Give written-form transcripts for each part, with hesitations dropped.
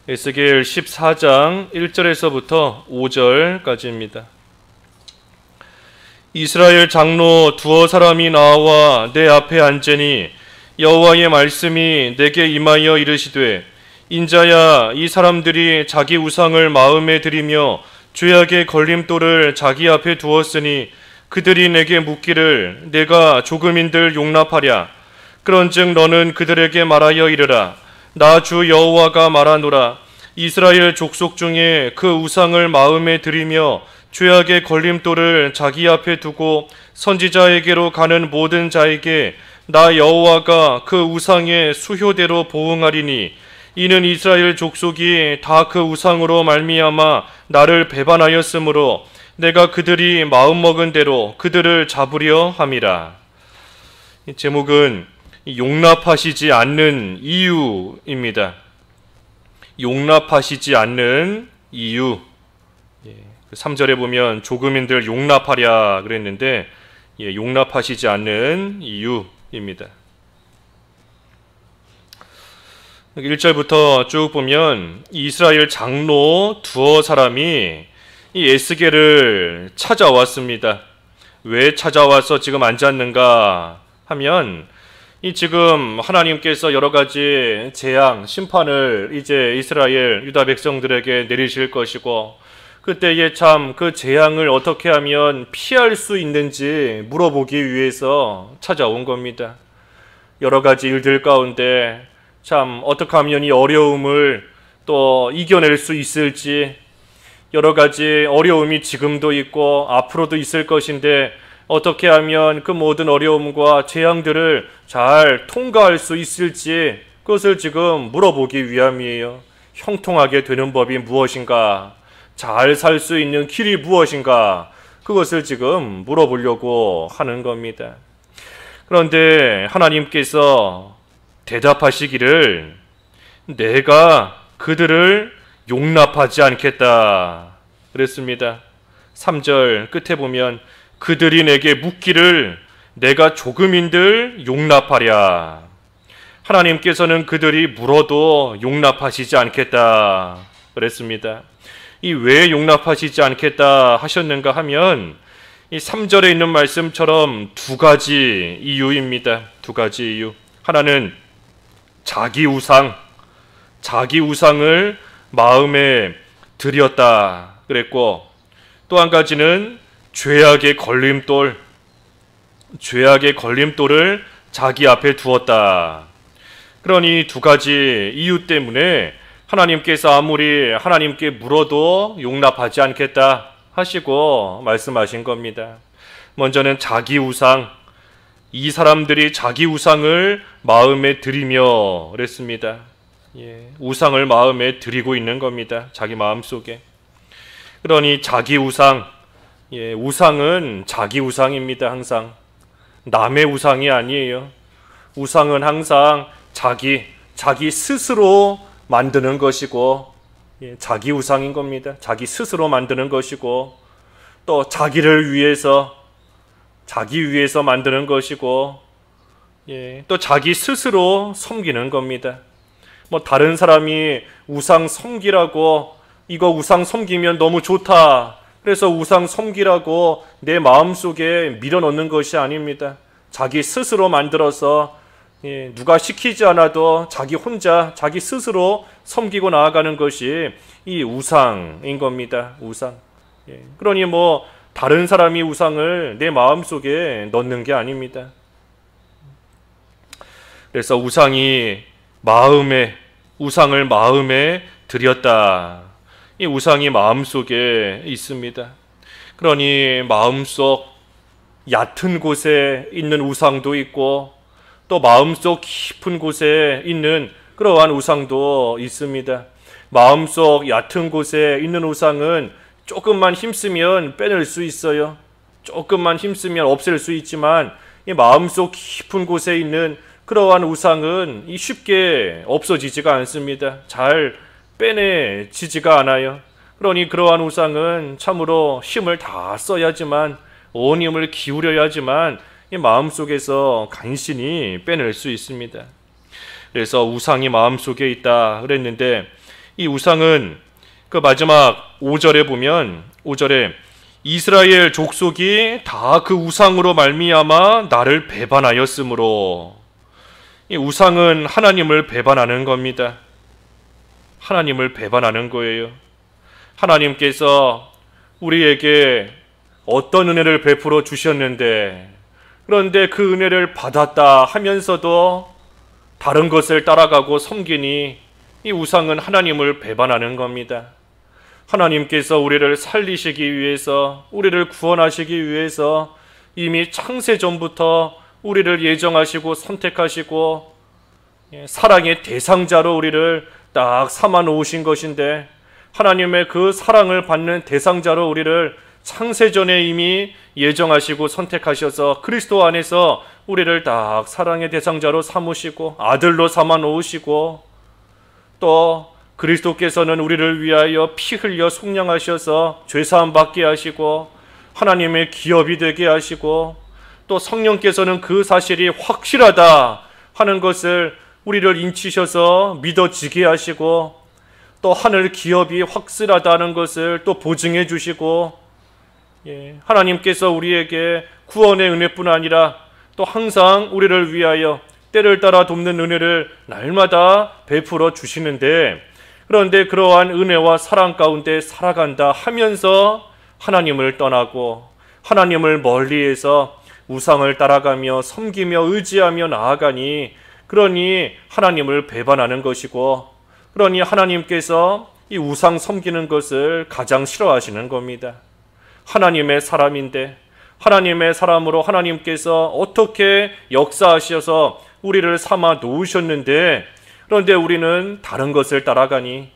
에스겔 14장 1절에서부터 5절까지입니다. 이스라엘 장로 두어 사람이 나와 내 앞에 앉으니 여호와의 말씀이 내게 임하여 이르시되 인자야, 이 사람들이 자기 우상을 마음에 들이며 죄악의 걸림돌을 자기 앞에 두었으니 그들이 내게 묻기를 내가 조금인들 용납하랴. 그런즉 너는 그들에게 말하여 이르라. 나 주 여호와가 말하노라. 이스라엘 족속 중에 그 우상을 마음에 들이며 죄악의 걸림돌을 자기 앞에 두고 선지자에게로 가는 모든 자에게 나 여호와가 그 우상의 수효대로 보응하리니 이는 이스라엘 족속이 다 그 우상으로 말미암아 나를 배반하였으므로 내가 그들이 마음먹은 대로 그들을 잡으려 함이라. 이 제목은 용납하시지 않는 이유입니다. 용납하시지 않는 이유. 3절에 보면 조금인들 용납하랴 그랬는데 용납하시지 않는 이유입니다. 1절부터 쭉 보면 이스라엘 장로 두어 사람이 이 에스겔을 찾아왔습니다. 왜 찾아와서 지금 앉았는가 하면 이 지금 하나님께서 여러 가지 재앙, 심판을 이제 이스라엘 유다 백성들에게 내리실 것이고 그때에 참 그 재앙을 어떻게 하면 피할 수 있는지 물어보기 위해서 찾아온 겁니다. 여러 가지 일들 가운데 참 어떻게 하면 이 어려움을 또 이겨낼 수 있을지, 여러 가지 어려움이 지금도 있고 앞으로도 있을 것인데 어떻게 하면 그 모든 어려움과 재앙들을 잘 통과할 수 있을지 그것을 지금 물어보기 위함이에요. 형통하게 되는 법이 무엇인가, 잘 살 수 있는 길이 무엇인가, 그것을 지금 물어보려고 하는 겁니다. 그런데 하나님께서 대답하시기를 내가 그들을 용납하지 않겠다 그랬습니다. 3절 끝에 보면 그들이 내게 묻기를 내가 조금인들 용납하랴. 하나님께서는 그들이 물어도 용납하시지 않겠다 그랬습니다. 이 왜 용납하시지 않겠다 하셨는가 하면 이 3절에 있는 말씀처럼 두 가지 이유입니다. 두 가지 이유. 하나는 자기 우상을 마음에 들였다 그랬고, 또 한 가지는 죄악의 걸림돌을 자기 앞에 두었다. 그러니 두 가지 이유 때문에 하나님께서 아무리 하나님께 물어도 용납하지 않겠다 하시고 말씀하신 겁니다. 먼저는 자기 우상, 이 사람들이 자기 우상을 마음에 들이며 그랬습니다. 우상을 마음에 들이고 있는 겁니다. 자기 마음속에. 그러니 자기 우상, 우상은 자기 우상입니다. 항상 남의 우상이 아니에요. 우상은 항상 자기 스스로 만드는 것이고, 자기 우상인 겁니다. 자기 스스로 만드는 것이고, 또 자기를 위해서 만드는 것이고, 또 자기 스스로 섬기는 겁니다. 뭐 다른 사람이 우상 섬기라고, 이거 우상 섬기면 너무 좋다, 그래서 우상 섬기라고 내 마음속에 밀어넣는 것이 아닙니다. 자기 스스로 만들어서 누가 시키지 않아도 자기 혼자 자기 스스로 섬기고 나아가는 것이 이 우상인 겁니다. 우상. 그러니 뭐 다른 사람이 우상을 내 마음속에 넣는 게 아닙니다. 그래서 우상을 마음에 들였다. 이 우상이 마음속에 있습니다. 그러니 마음속 얕은 곳에 있는 우상도 있고 또 마음속 깊은 곳에 있는 그러한 우상도 있습니다. 마음속 얕은 곳에 있는 우상은 조금만 힘쓰면 빼낼 수 있어요. 조금만 힘쓰면 없앨 수 있지만 이 마음속 깊은 곳에 있는 그러한 우상은 쉽게 없어지지가 않습니다. 잘 빼내지지가 않아요. 그러니 그러한 우상은 참으로 힘을 다 써야지만, 온 힘을 기울여야지만 이 마음속에서 간신히 빼낼 수 있습니다. 그래서 우상이 마음속에 있다 그랬는데 이 우상은 그 마지막 5절에 보면 5절에 이스라엘 족속이 다 그 우상으로 말미암아 나를 배반하였으므로, 이 우상은 하나님을 배반하는 겁니다. 하나님을 배반하는 거예요. 하나님께서 우리에게 어떤 은혜를 베풀어 주셨는데, 그런데 그 은혜를 받았다 하면서도 다른 것을 따라가고 섬기니 이 우상은 하나님을 배반하는 겁니다. 하나님께서 우리를 살리시기 위해서, 우리를 구원하시기 위해서 이미 창세 전부터 우리를 예정하시고 선택하시고 사랑의 대상자로 우리를 딱 삼아 놓으신 것인데, 하나님의 그 사랑을 받는 대상자로 우리를 창세전에 이미 예정하시고 선택하셔서 그리스도 안에서 우리를 딱 사랑의 대상자로 삼으시고 아들로 삼아 놓으시고, 또 그리스도께서는 우리를 위하여 피 흘려 속량하셔서 죄사함 받게 하시고 하나님의 기업이 되게 하시고, 또 성령께서는 그 사실이 확실하다 하는 것을 우리를 인치셔서 믿어지게 하시고, 또 하늘 기업이 확실하다는 것을 또 보증해 주시고, 하나님께서 우리에게 구원의 은혜뿐 아니라 또 항상 우리를 위하여 때를 따라 돕는 은혜를 날마다 베풀어 주시는데, 그런데 그러한 은혜와 사랑 가운데 살아간다 하면서 하나님을 떠나고 하나님을 멀리해서 우상을 따라가며 섬기며 의지하며 나아가니, 그러니 하나님을 배반하는 것이고, 그러니 하나님께서 이 우상 섬기는 것을 가장 싫어하시는 겁니다. 하나님의 사람인데, 하나님의 사람으로 하나님께서 어떻게 역사하셔서 우리를 삼아 놓으셨는데, 그런데 우리는 다른 것을 따라가니,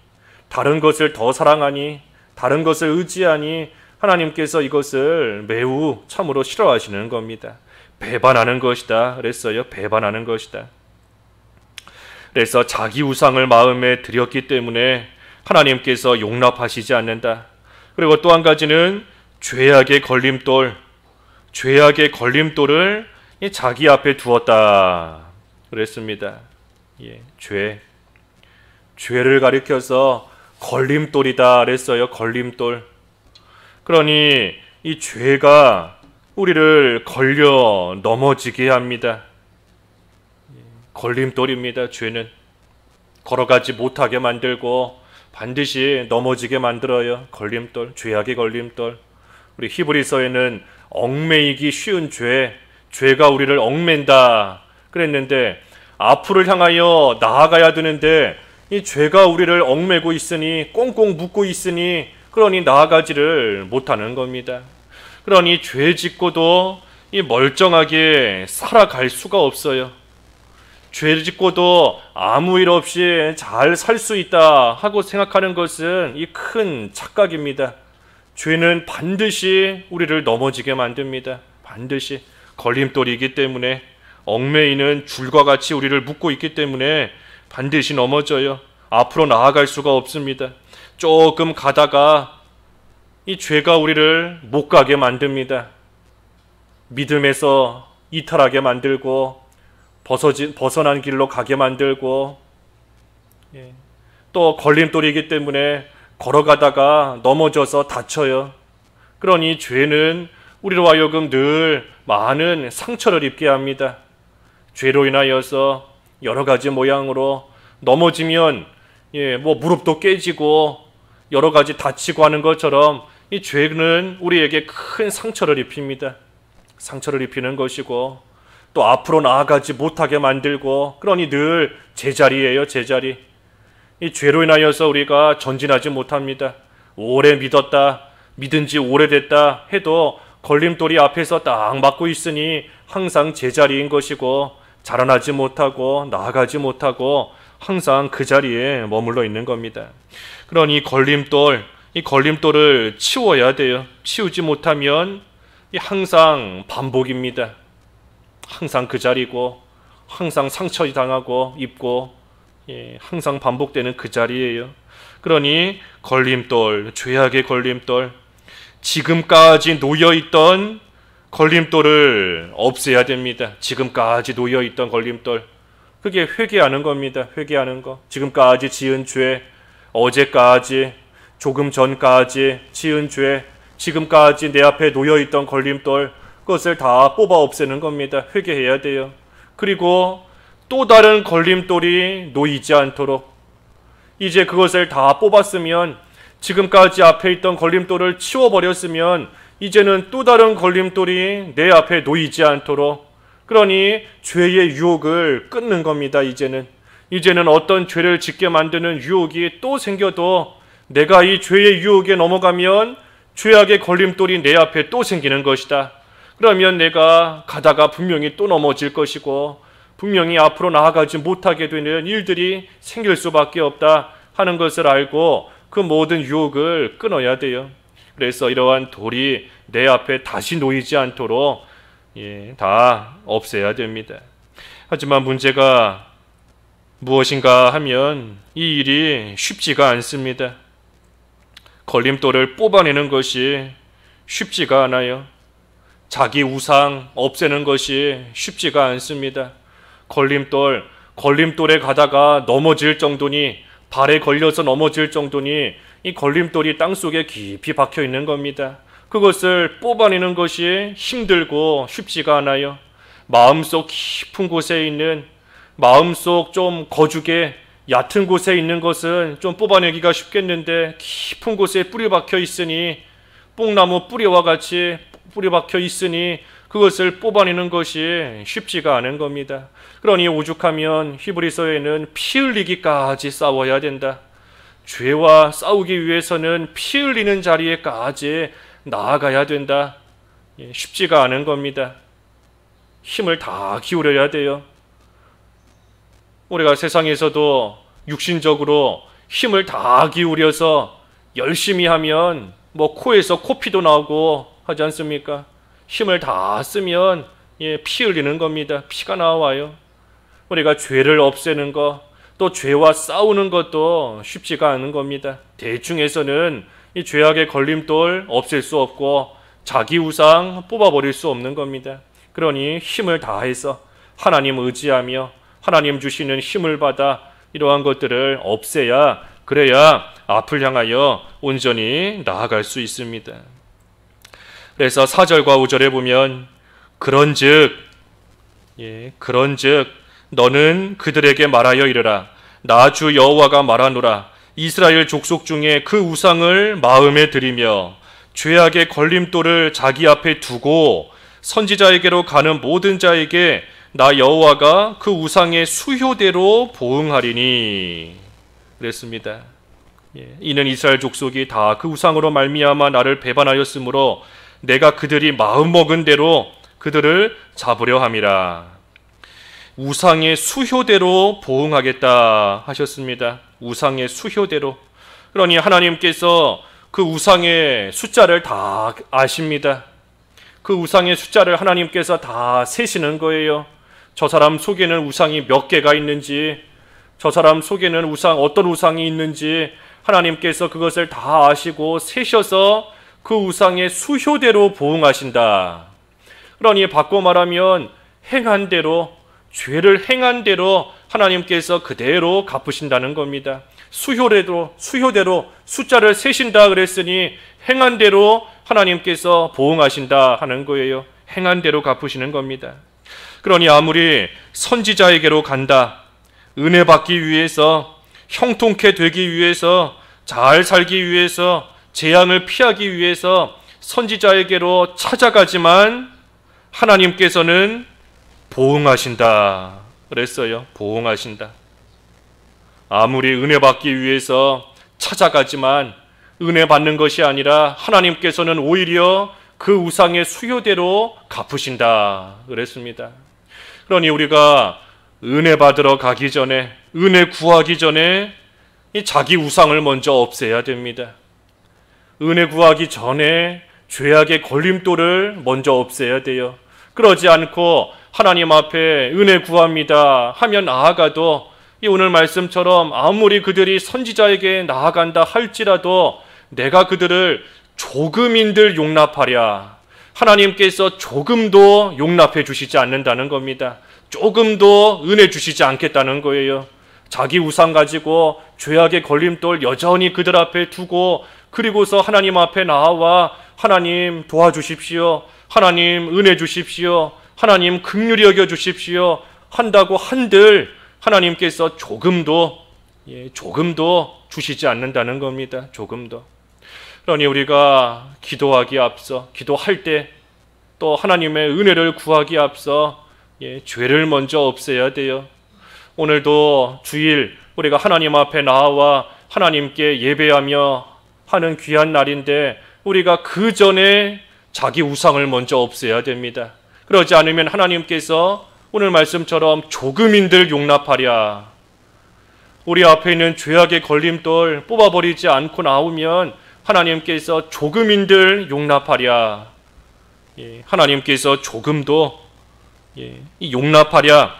다른 것을 더 사랑하니, 다른 것을 의지하니 하나님께서 이것을 매우 참으로 싫어하시는 겁니다. 배반하는 것이다 그랬어요. 배반하는 것이다. 그래서 자기 우상을 마음에 들였기 때문에 하나님께서 용납하시지 않는다. 그리고 또 한 가지는 죄악의 걸림돌, 죄악의 걸림돌을 자기 앞에 두었다 그랬습니다. 죄를 가리켜서 걸림돌이다 그랬어요. 걸림돌. 그러니 이 죄가 우리를 걸려 넘어지게 합니다. 걸림돌입니다. 죄는 걸어가지 못하게 만들고 반드시 넘어지게 만들어요. 걸림돌, 죄악의 걸림돌. 우리 히브리서에는 얽매이기 쉬운 죄, 죄가 우리를 얽맨다 그랬는데, 앞으로 향하여 나아가야 되는데 이 죄가 우리를 얽매고 있으니, 꽁꽁 묶고 있으니, 그러니 나아가지를 못하는 겁니다. 그러니 죄 짓고도 이 멀쩡하게 살아갈 수가 없어요. 죄 짓고도 아무 일 없이 잘 살 수 있다 하고 생각하는 것은 이 큰 착각입니다. 죄는 반드시 우리를 넘어지게 만듭니다. 반드시 걸림돌이기 때문에, 얽매이는 줄과 같이 우리를 묶고 있기 때문에 반드시 넘어져요. 앞으로 나아갈 수가 없습니다. 조금 가다가 이 죄가 우리를 못 가게 만듭니다. 믿음에서 이탈하게 만들고 벗어난 길로 가게 만들고, 또 걸림돌이기 때문에 걸어가다가 넘어져서 다쳐요. 그러니 죄는 우리로 하여금 늘 많은 상처를 입게 합니다. 죄로 인하여서 여러 가지 모양으로 넘어지면 무릎도 깨지고 여러 가지 다치고 하는 것처럼 이 죄는 우리에게 큰 상처를 입힙니다. 상처를 입히는 것이고, 또 앞으로 나아가지 못하게 만들고, 그러니 늘 제자리예요. 제자리. 이 죄로 인하여서 우리가 전진하지 못합니다. 오래 믿었다, 믿은 지 오래됐다 해도 걸림돌이 앞에서 딱 막고 있으니 항상 제자리인 것이고, 자라나지 못하고 나아가지 못하고 항상 그 자리에 머물러 있는 겁니다. 그러니 걸림돌, 이 걸림돌을 치워야 돼요. 치우지 못하면 항상 반복입니다. 항상 그 자리고, 항상 상처 당하고 입고, 항상 반복되는 그 자리예요. 그러니 걸림돌, 죄악의 걸림돌, 지금까지 놓여있던 걸림돌을 없애야 됩니다. 지금까지 놓여있던 걸림돌, 그게 회개하는 겁니다. 회개하는 거. 지금까지 지은 죄, 어제까지, 조금 전까지 지은 죄, 지금까지 내 앞에 놓여있던 걸림돌, 그것을 다 뽑아 없애는 겁니다. 회개해야 돼요. 그리고 또 다른 걸림돌이 놓이지 않도록, 이제 그것을 다 뽑았으면, 지금까지 앞에 있던 걸림돌을 치워버렸으면 이제는 또 다른 걸림돌이 내 앞에 놓이지 않도록, 그러니 죄의 유혹을 끊는 겁니다. 이제는 어떤 죄를 짓게 만드는 유혹이 또 생겨도 내가 이 죄의 유혹에 넘어가면 죄악의 걸림돌이 내 앞에 또 생기는 것이다. 그러면 내가 가다가 분명히 또 넘어질 것이고 분명히 앞으로 나아가지 못하게 되는 일들이 생길 수밖에 없다 하는 것을 알고 그 모든 유혹을 끊어야 돼요. 그래서 이러한 돌이 내 앞에 다시 놓이지 않도록 다 없애야 됩니다. 하지만 문제가 무엇인가 하면 이 일이 쉽지가 않습니다. 걸림돌을 뽑아내는 것이 쉽지가 않아요. 자기 우상 없애는 것이 쉽지가 않습니다. 걸림돌에 가다가 넘어질 정도니, 발에 걸려서 넘어질 정도니 이 걸림돌이 땅속에 깊이 박혀 있는 겁니다. 그것을 뽑아내는 것이 힘들고 쉽지가 않아요. 마음속 깊은 곳에 있는, 마음속 좀 거죽에 얕은 곳에 있는 것은 좀 뽑아내기가 쉽겠는데, 깊은 곳에 뿌리 박혀 있으니, 뽕나무 뿌리와 같이 뿌리 박혀 있으니 그것을 뽑아내는 것이 쉽지가 않은 겁니다. 그러니 오죽하면 히브리서에는 피 흘리기까지 싸워야 된다. 죄와 싸우기 위해서는 피 흘리는 자리에까지 나아가야 된다. 쉽지가 않은 겁니다. 힘을 다 기울여야 돼요. 우리가 세상에서도 육신적으로 힘을 다 기울여서 열심히 하면 코에서 코피도 나오고 하지 않습니까? 힘을 다 쓰면 피 흘리는 겁니다. 피가 나와요. 우리가 죄를 없애는 것, 또 죄와 싸우는 것도 쉽지가 않은 겁니다. 대충 해서는 이 죄악의 걸림돌 없앨 수 없고 자기 우상 뽑아버릴 수 없는 겁니다. 그러니 힘을 다해서 하나님 의지하며 하나님 주시는 힘을 받아 이러한 것들을 없애야, 그래야 앞을 향하여 온전히 나아갈 수 있습니다. 그래서 4절과 5절에 보면 그런즉 너는 그들에게 말하여 이르라. 나 주 여호와가 말하노라. 이스라엘 족속 중에 그 우상을 마음에 들이며 죄악의 걸림돌을 자기 앞에 두고 선지자에게로 가는 모든 자에게 나 여호와가 그 우상의 수효대로 보응하리니. 그랬습니다. 이는 이스라엘 족속이 다 그 우상으로 말미암아 나를 배반하였으므로 내가 그들이 마음먹은 대로 그들을 잡으려 함이라. 우상의 수효대로 보응하겠다 하셨습니다. 우상의 수효대로. 그러니 하나님께서 그 우상의 숫자를 다 아십니다. 그 우상의 숫자를 하나님께서 다 세시는 거예요. 저 사람 속에는 우상이 몇 개가 있는지, 저 사람 속에는 어떤 우상이 있는지 하나님께서 그것을 다 아시고 세셔서 그 우상의 수효대로 보응하신다. 그러니 바꿔 말하면 행한 대로, 죄를 행한 대로 하나님께서 그대로 갚으신다는 겁니다. 수효대로 숫자를 세신다 그랬으니 행한 대로 하나님께서 보응하신다 하는 거예요. 행한 대로 갚으시는 겁니다. 그러니 아무리 선지자에게로 간다, 은혜 받기 위해서, 형통케 되기 위해서, 잘 살기 위해서, 재앙을 피하기 위해서 선지자에게로 찾아가지만 하나님께서는 보응하신다 그랬어요. 보응하신다. 아무리 은혜 받기 위해서 찾아가지만 은혜 받는 것이 아니라 하나님께서는 오히려 그 우상의 수효대로 갚으신다 그랬습니다. 그러니 우리가 은혜 받으러 가기 전에, 은혜 구하기 전에 이 자기 우상을 먼저 없애야 됩니다. 은혜 구하기 전에 죄악의 걸림돌을 먼저 없애야 돼요. 그러지 않고 하나님 앞에 은혜 구합니다 하면 나아가도 이 오늘 말씀처럼 아무리 그들이 선지자에게 나아간다 할지라도 내가 그들을 조금인들 용납하랴, 하나님께서 조금도 용납해 주시지 않는다는 겁니다. 조금도 은혜 주시지 않겠다는 거예요. 자기 우상 가지고 죄악의 걸림돌 여전히 그들 앞에 두고 그리고서 하나님 앞에 나와 하나님 도와주십시오. 하나님 은혜 주십시오. 하나님 긍휼히 여겨 주십시오. 한다고 한들 하나님께서 조금도 주시지 않는다는 겁니다. 조금도. 그러니 우리가 기도하기 앞서 기도할 때 또 하나님의 은혜를 구하기 앞서 죄를 먼저 없애야 돼요. 오늘도 주일 우리가 하나님 앞에 나와 하나님께 예배하며 하는 귀한 날인데 우리가 그 전에 자기 우상을 먼저 없애야 됩니다. 그러지 않으면 하나님께서 오늘 말씀처럼 조금인들 용납하랴. 우리 앞에 있는 죄악의 걸림돌 뽑아버리지 않고 나오면 하나님께서 조금인들 용납하랴. 하나님께서 조금도 용납하랴,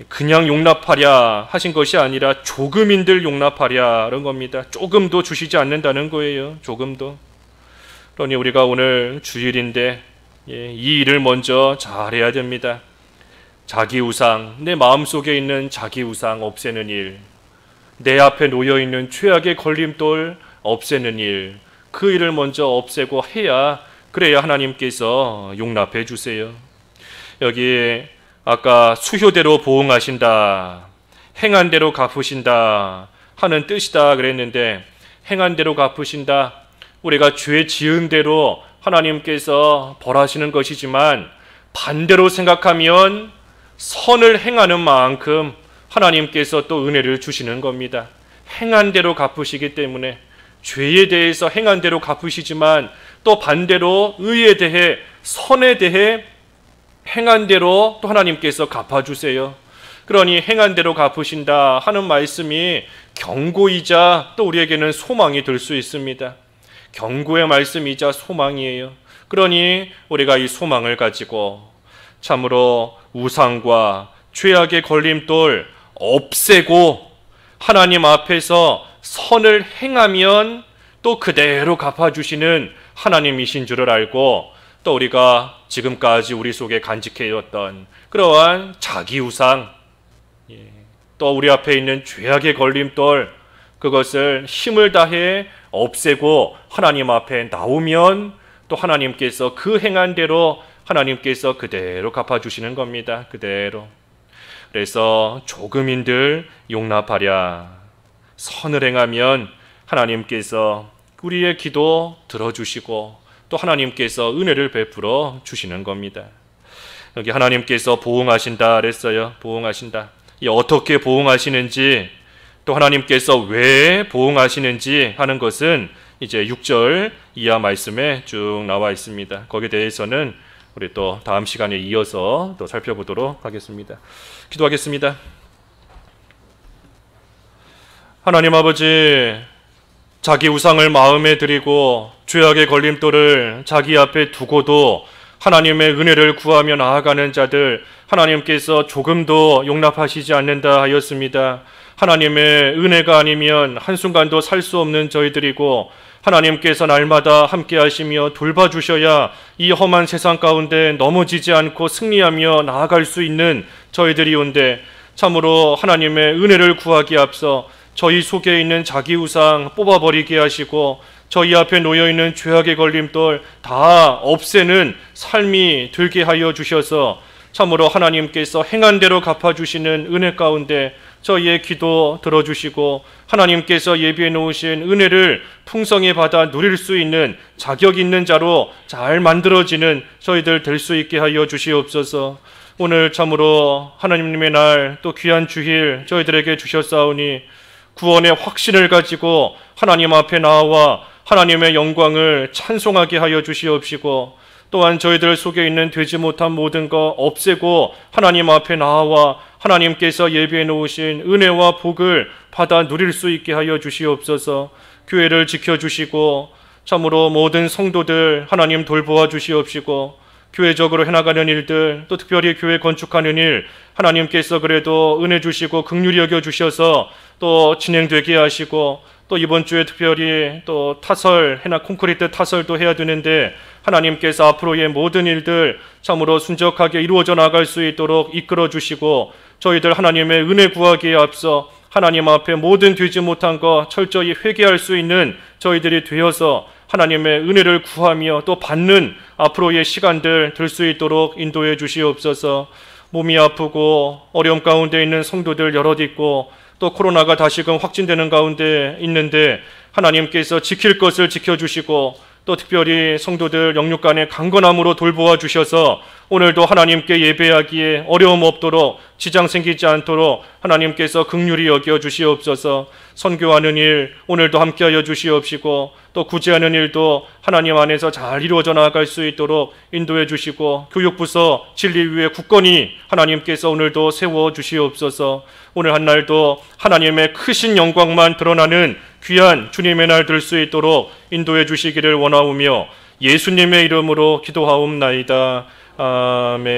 그냥 용납하랴 하신 것이 아니라 조금인들 용납하랴 이런 겁니다. 조금도 주시지 않는다는 거예요. 조금도. 그러니 우리가 오늘 주일인데 이 일을 먼저 잘해야 됩니다. 자기 우상, 내 마음속에 있는 자기 우상 없애는 일, 내 앞에 놓여있는 죄악의 걸림돌 없애는 일, 그 일을 먼저 없애고 그래야 하나님께서 용납해 주세요. 여기 아까 수효대로 보응하신다, 행한 대로 갚으신다 하는 뜻이다 그랬는데, 행한 대로 갚으신다, 우리가 죄 지은 대로 하나님께서 벌하시는 것이지만 반대로 생각하면 선을 행하는 만큼 하나님께서 또 은혜를 주시는 겁니다. 행한 대로 갚으시기 때문에 죄에 대해서 행한 대로 갚으시지만 또 반대로 의에 대해 선에 대해 행한 대로 또 하나님께서 갚아주세요. 그러니 행한 대로 갚으신다 하는 말씀이 경고이자 또 우리에게는 소망이 될 수 있습니다. 경고의 말씀이자 소망이에요. 그러니 우리가 이 소망을 가지고 참으로 우상과 죄악의 걸림돌 없애고 하나님 앞에서 선을 행하면 또 그대로 갚아주시는 하나님이신 줄을 알고, 또 우리가 지금까지 우리 속에 간직해왔던 그러한 자기 우상, 또 우리 앞에 있는 죄악의 걸림돌, 그것을 힘을 다해 없애고 하나님 앞에 나오면 또 하나님께서 그 행한 대로 하나님께서 그대로 갚아주시는 겁니다. 그대로. 그래서 조금인들 용납하랴. 선을 행하면 하나님께서 우리의 기도 들어주시고 또 하나님께서 은혜를 베풀어 주시는 겁니다. 여기 하나님께서 보응하신다 그랬어요. 보응하신다. 어떻게 보응하시는지, 또 하나님께서 왜 보응하시는지 하는 것은 이제 6절 이하 말씀에 쭉 나와 있습니다. 거기에 대해서는 우리 또 다음 시간에 이어서 또 살펴보도록 하겠습니다. 기도하겠습니다. 하나님 아버지, 자기 우상을 마음에 드리고 죄악의 걸림돌을 자기 앞에 두고도 하나님의 은혜를 구하며 나아가는 자들, 하나님께서 조금도 용납하시지 않는다 하였습니다. 하나님의 은혜가 아니면 한순간도 살 수 없는 저희들이고, 하나님께서 날마다 함께 하시며 돌봐주셔야 이 험한 세상 가운데 넘어지지 않고 승리하며 나아갈 수 있는 저희들이온데, 참으로 하나님의 은혜를 구하기 앞서 저희 속에 있는 자기 우상 뽑아버리게 하시고 저희 앞에 놓여있는 죄악의 걸림돌 다 없애는 삶이 되게 하여 주셔서 참으로 하나님께서 행한 대로 갚아주시는 은혜 가운데 저희의 기도 들어주시고 하나님께서 예비해 놓으신 은혜를 풍성히 받아 누릴 수 있는 자격 있는 자로 잘 만들어지는 저희들 될 수 있게 하여 주시옵소서. 오늘 참으로 하나님의 날 또 귀한 주일 저희들에게 주셨사오니 구원의 확신을 가지고 하나님 앞에 나와 하나님의 영광을 찬송하게 하여 주시옵시고, 또한 저희들 속에 있는 되지 못한 모든 것 없애고 하나님 앞에 나와 하나님께서 예비해 놓으신 은혜와 복을 받아 누릴 수 있게 하여 주시옵소서. 교회를 지켜주시고 참으로 모든 성도들 하나님 돌보아 주시옵시고, 교회적으로 해나가는 일들, 또 특별히 교회 건축하는 일 하나님께서 그래도 은혜 주시고 긍휼히 여겨 주셔서 또 진행되게 하시고, 또 이번 주에 특별히 또 콘크리트 타설도 해야 되는데 하나님께서 앞으로의 모든 일들 참으로 순적하게 이루어져 나갈 수 있도록 이끌어 주시고, 저희들 하나님의 은혜 구하기에 앞서 하나님 앞에 모든 되지 못한 것 철저히 회개할 수 있는 저희들이 되어서 하나님의 은혜를 구하며 또 받는 앞으로의 시간들 될 수 있도록 인도해 주시옵소서. 몸이 아프고 어려움 가운데 있는 성도들 여럿 있고 또 코로나가 다시금 확진되는 가운데 있는데 하나님께서 지킬 것을 지켜주시고 또 특별히 성도들 영육간의 강건함으로 돌보아 주셔서 오늘도 하나님께 예배하기에 어려움 없도록 지장 생기지 않도록 하나님께서 긍휼히 여겨 주시옵소서. 선교하는 일 오늘도 함께하여 주시옵시고 또 구제하는 일도 하나님 안에서 잘 이루어져 나갈 수 있도록 인도해 주시고 교육부서 진리위에 굳건히 하나님께서 오늘도 세워 주시옵소서. 오늘 한 날도 하나님의 크신 영광만 드러나는 귀한 주님의 날 될 수 있도록 인도해 주시기를 원하오며 예수님의 이름으로 기도하옵나이다. 아멘.